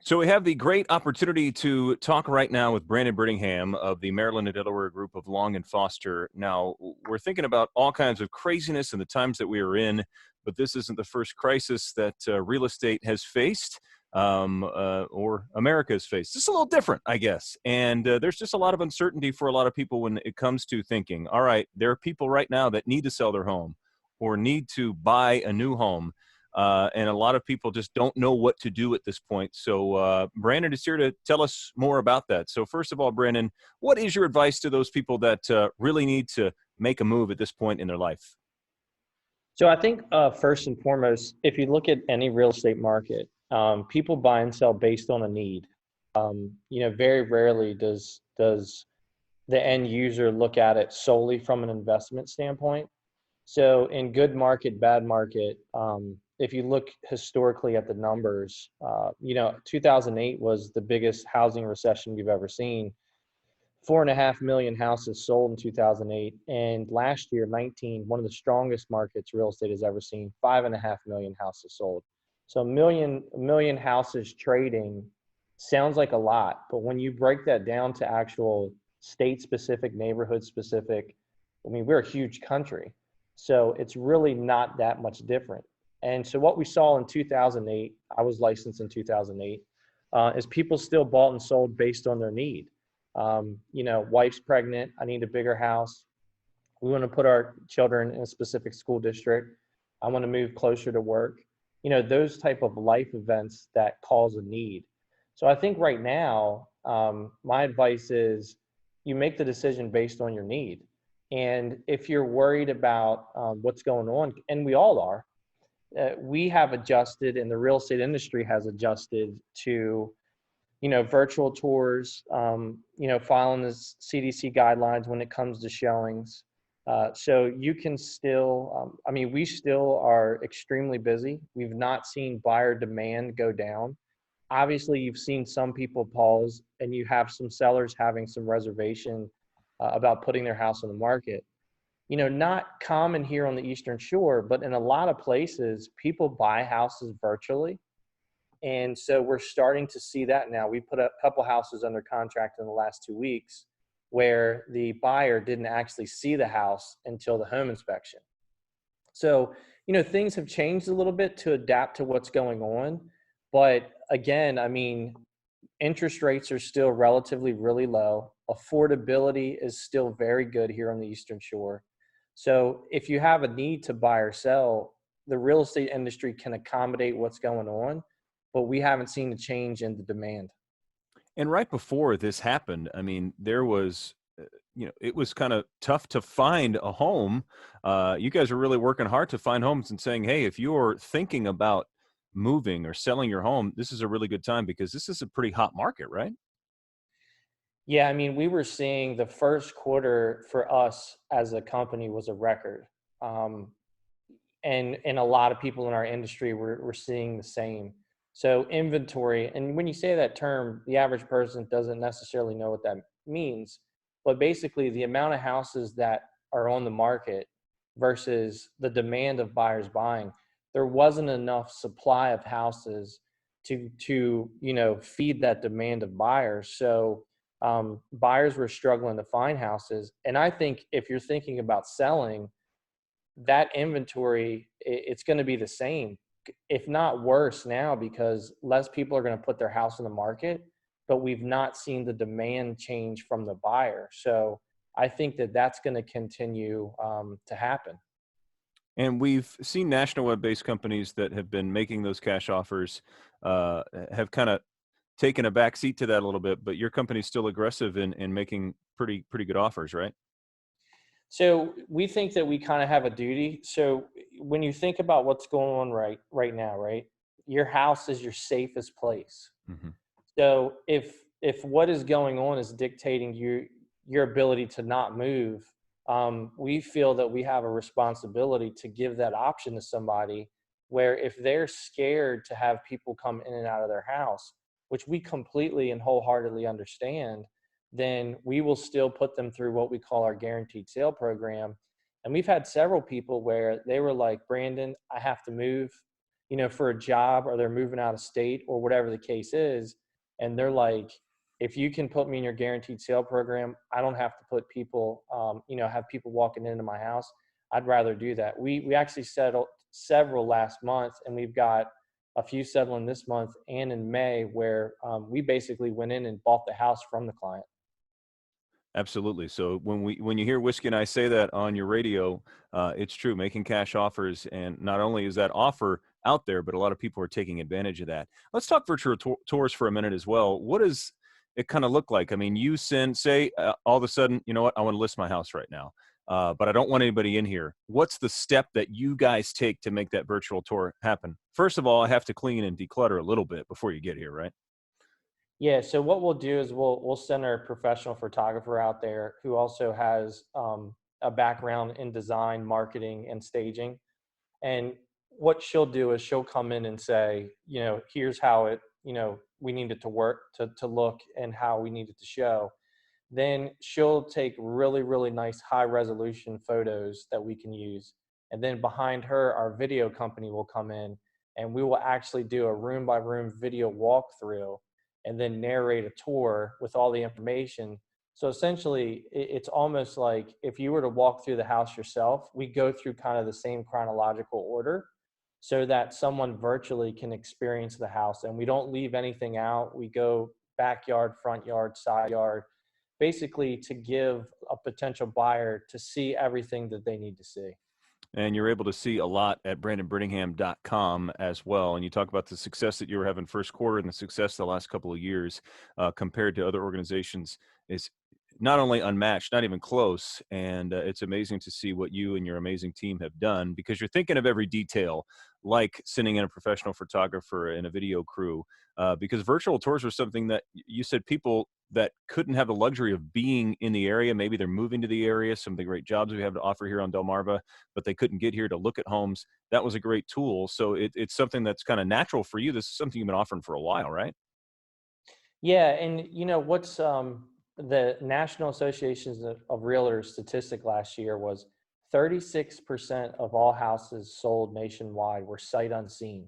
So we have the great opportunity to talk right now with Brandon Brittingham of the Maryland and Delaware group of Long and Foster. Now, we're thinking about all kinds of craziness in the times that we are in, but this isn't the first crisis that real estate has faced or America has faced. It's a little different, I guess. And there's just a lot of uncertainty for a lot of people when it comes to thinking, all right, there are people right now that need to sell their home or need to buy a new home. And a lot of people just don't know what to do at this point. So Brandon is here to tell us more about that. So first of all, Brandon, what is your advice to those people that really need to make a move at this point in their life? So I think first and foremost, if you look at any real estate market, people buy and sell based on a need. Very rarely does the end user look at it solely from an investment standpoint. So in good market, bad market, if you look historically at the numbers, 2008 was the biggest housing recession we've ever seen. 4.5 million houses sold in 2008, and last year, one of the strongest markets real estate has ever seen, 5.5 million houses sold. So a million houses trading sounds like a lot, but when you break that down to actual state-specific, neighborhood-specific, I mean, we're a huge country. So it's really not that much different. And so what we saw in 2008, I was licensed in 2008, is people still bought and sold based on their need. Wife's pregnant, I need a bigger house. We want to put our children in a specific school district. I want to move closer to work. Those type of life events that cause a need. So I think right now, my advice is you make the decision based on your need. And if you're worried about what's going on, and we all are, we have adjusted, and the real estate industry has adjusted to, virtual tours, following the CDC guidelines when it comes to showings. So you can still, we still are extremely busy. We've not seen buyer demand go down. Obviously, you've seen some people pause, and you have some sellers having some reservation about putting their house on the market. Not common here on the Eastern Shore, but in a lot of places, people buy houses virtually. And so we're starting to see that now. We put a couple houses under contract in the last 2 weeks where the buyer didn't actually see the house until the home inspection. So, things have changed a little bit to adapt to what's going on. But again, interest rates are still relatively really low. Affordability is still very good here on the Eastern Shore. So if you have a need to buy or sell, the real estate industry can accommodate what's going on, but we haven't seen a change in the demand. And right before this happened, there was, it was kind of tough to find a home. You guys are really working hard to find homes and saying, hey, if you're thinking about moving or selling your home, this is a really good time because this is a pretty hot market, right? Yeah, we were seeing the first quarter for us as a company was a record. And a lot of people in our industry were seeing the same. So inventory, and when you say that term, the average person doesn't necessarily know what that means. But basically, the amount of houses that are on the market versus the demand of buyers buying, there wasn't enough supply of houses to feed that demand of buyers. So buyers were struggling to find houses. And I think if you're thinking about selling, that inventory, it's going to be the same, if not worse now, because less people are going to put their house on the market, but we've not seen the demand change from the buyer. So I think that that's going to continue to happen. And we've seen national web-based companies that have been making those cash offers have kind of taken a back seat to that a little bit, but your company's still aggressive in making pretty good offers, right? So we think that we kind of have a duty. So when you think about what's going on right now, right, your house is your safest place. Mm-hmm. So if what is going on is dictating your ability to not move, we feel that we have a responsibility to give that option to somebody where if they're scared to have people come in and out of their house, which we completely and wholeheartedly understand, then we will still put them through what we call our guaranteed sale program. And we've had several people where they were like, Brandon, I have to move. for a job, or they're moving out of state, or whatever the case is. And they're like, if you can put me in your guaranteed sale program, I don't have to put people, have people walking into my house. I'd rather do that. We actually settled several last month, and we've got a few settling this month and in May, where we basically went in and bought the house from the client. Absolutely. So when you hear Whiskey and I say that on your radio, it's true. Making cash offers, and not only is that offer out there, but a lot of people are taking advantage of that. Let's talk virtual tours for a minute as well. What does it kind of look like? I mean, you say all of a sudden, you know what, I want to list my house right now, but I don't want anybody in here. What's the step that you guys take to make that virtual tour happen? First of all, I have to clean and declutter a little bit before you get here, right? Yeah, so what we'll do is we'll send our professional photographer out there, who also has a background in design, marketing, and staging. And what she'll do is she'll come in and say, here's how we need it to work, to look, and how we need it to show. Then she'll take really, really nice high resolution photos that we can use. And then behind her, our video company will come in, and we will actually do a room by room video walkthrough, and then narrate a tour with all the information. So essentially, it's almost like if you were to walk through the house yourself, we go through kind of the same chronological order, so that someone virtually can experience the house, and we don't leave anything out. We go backyard, front yard, side yard, basically to give a potential buyer to see everything that they need to see. And you're able to see a lot at brandonbrittingham.com as well. And you talk about the success that you were having first quarter and the success the last couple of years compared to other organizations is not only unmatched, not even close. And it's amazing to see what you and your amazing team have done, because you're thinking of every detail, like sending in a professional photographer and a video crew, because virtual tours were something that you said people that couldn't have the luxury of being in the area. Maybe they're moving to the area, some of the great jobs we have to offer here on Delmarva, but they couldn't get here to look at homes. That was a great tool. So it's something that's kind of natural for you. This is something you've been offering for a while, right? Yeah, and what's the National Associations of Realtors statistic last year was 36% of all houses sold nationwide were sight unseen.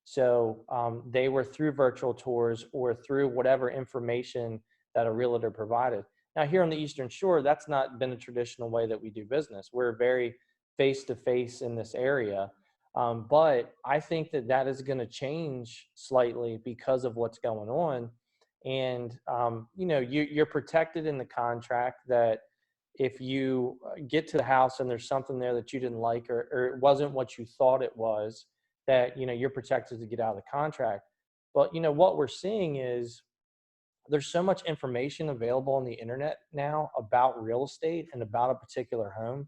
So they were through virtual tours or through whatever information that a realtor provided. Now, here on the Eastern Shore, that's not been a traditional way that we do business. We're very face to face in this area. But I think that is going to change slightly because of what's going on. And you're protected in the contract that if you get to the house and there's something there that you didn't like, or it wasn't what you thought it was, that you're protected to get out of the contract. But what we're seeing is there's so much information available on the internet now about real estate and about a particular home,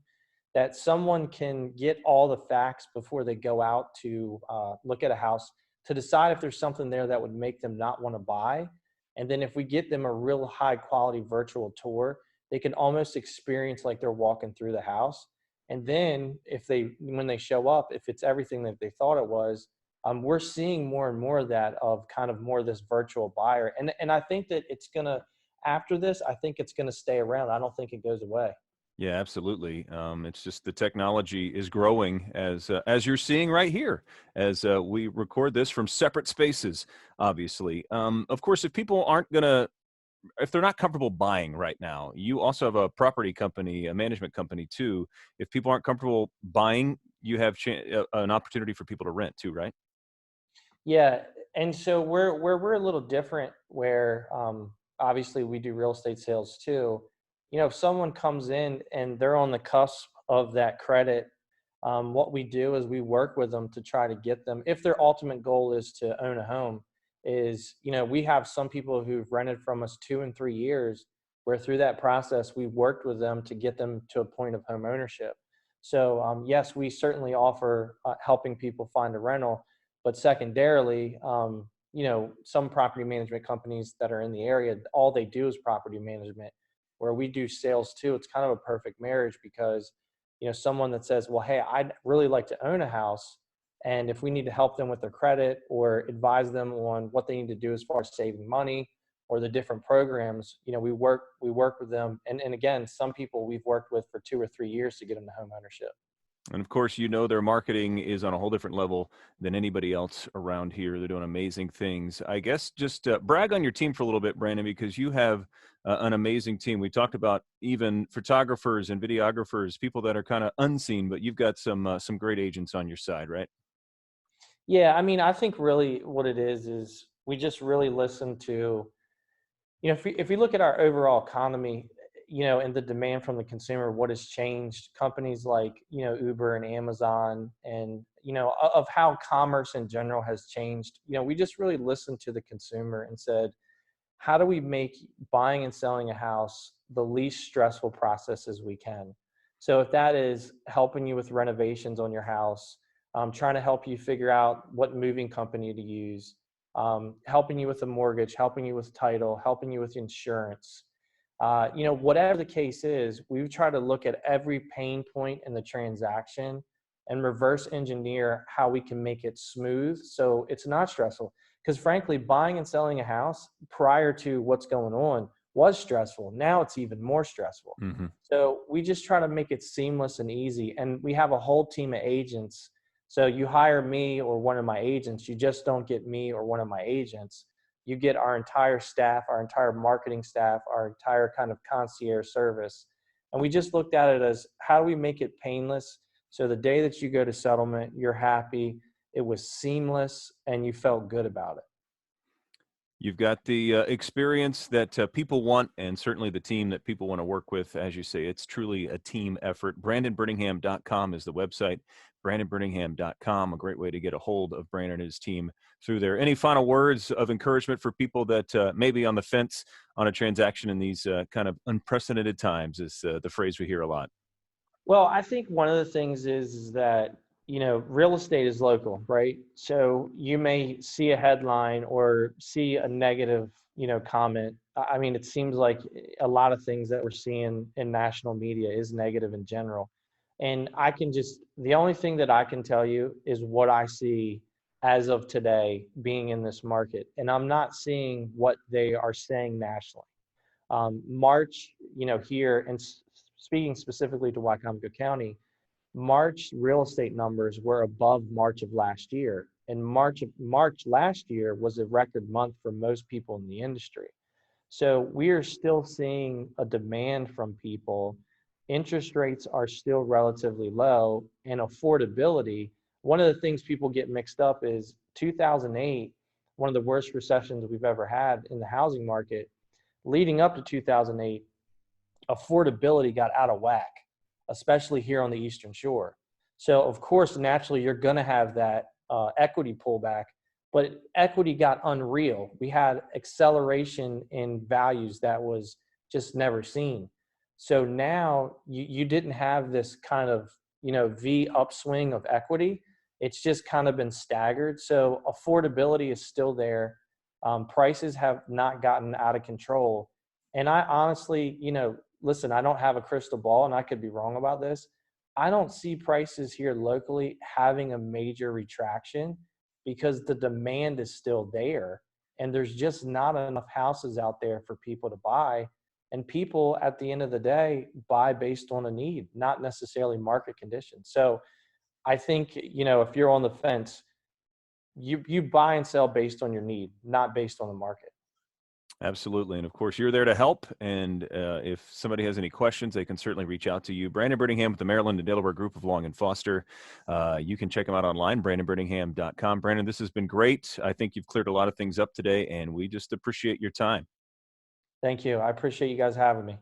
that someone can get all the facts before they go out to look at a house, to decide if there's something there that would make them not want to buy. And then if we get them a real high quality virtual tour, they can almost experience like they're walking through the house. And then when they show up, if it's everything that they thought it was, we're seeing more and more of that, of kind of more of this virtual buyer. And I think that after this, I think it's going to stay around. I don't think it goes away. Yeah, absolutely. It's just the technology is growing as you're seeing right here, as we record this from separate spaces, obviously. Of course, if they're not comfortable buying right now, you also have a property company, a management company too. If people aren't comfortable buying, you have an opportunity for people to rent too, right? Yeah, and so we're a little different, where obviously we do real estate sales too. If someone comes in and they're on the cusp of that credit, what we do is we work with them to try to get them, if their ultimate goal is to own a home, is we have some people who've rented from us 2 and 3 years, where through that process we've worked with them to get them to a point of home ownership. So yes, we certainly offer helping people find a rental, but secondarily, some property management companies that are in the area, all they do is property management, where we do sales too. It's kind of a perfect marriage, because someone that says, well, hey, I'd really like to own a house, and if we need to help them with their credit or advise them on what they need to do as far as saving money or the different programs, we work with them. And again, some people we've worked with for 2 or 3 years to get them to home ownership. And of course, their marketing is on a whole different level than anybody else around here. They're doing amazing things. I guess just brag on your team for a little bit, Brandon, because you have an amazing team. We talked about even photographers and videographers, people that are kind of unseen, but you've got some great agents on your side, right? Yeah, I mean, I think really what it is we just really listen to, if we look at our overall economy, and the demand from the consumer, what has changed, companies like, Uber and Amazon and, of how commerce in general has changed, we just really listened to the consumer and said, how do we make buying and selling a house the least stressful process as we can? So if that is helping you with renovations on your house, trying to help you figure out what moving company to use, helping you with a mortgage, helping you with title, helping you with insurance, whatever the case is, we try to look at every pain point in the transaction and reverse engineer how we can make it smooth so it's not stressful. Because frankly, buying and selling a house prior to what's going on was stressful. Now it's even more stressful. Hmm. So we just try to make it seamless and easy. And we have a whole team of agents. So you hire me or one of my agents, you just don't get me or one of my agents. You get our entire staff, our entire marketing staff, our entire kind of concierge service. And we just looked at it as, how do we make it painless? So the day that you go to settlement, you're happy, it was seamless, and you felt good about it. You've got the experience that people want, and certainly the team that people want to work with. As you say, it's truly a team effort. BrandonBrittingham.com is the website. BrandonBrittingham.com, a great way to get a hold of Brandon and his team through there. Any final words of encouragement for people that may be on the fence on a transaction in these kind of unprecedented times, is the phrase we hear a lot. Well, I think one of the things is that, real estate is local, right? So you may see a headline or see a negative, comment. I mean, it seems like a lot of things that we're seeing in national media is negative in general. And the only thing that I can tell you is what I see as of today being in this market. And I'm not seeing what they are saying nationally. March, here, and speaking specifically to Wycomico County, March real estate numbers were above March of last year. And March last year was a record month for most people in the industry. So we are still seeing a demand from people. Interest rates are still relatively low, and affordability. One of the things people get mixed up is 2008, one of the worst recessions we've ever had in the housing market. Leading up to 2008, affordability got out of whack, especially here on the Eastern Shore. So, of course, naturally, you're going to have that equity pullback, but equity got unreal. We had acceleration in values that was just never seen. So now you didn't have this kind of, V upswing of equity. It's just kind of been staggered. So affordability is still there. Prices have not gotten out of control. And I honestly, listen, I don't have a crystal ball and I could be wrong about this. I don't see prices here locally having a major retraction because the demand is still there and there's just not enough houses out there for people to buy. And people at the end of the day buy based on a need, not necessarily market conditions. So I think, if you're on the fence, you buy and sell based on your need, not based on the market. Absolutely. And of course, you're there to help. And if somebody has any questions, they can certainly reach out to you. Brandon Brittingham with the Maryland and Delaware Group of Long and Foster. You can check him out online, BrandonBrittingham.com. Brandon, this has been great. I think you've cleared a lot of things up today, and we just appreciate your time. Thank you. I appreciate you guys having me.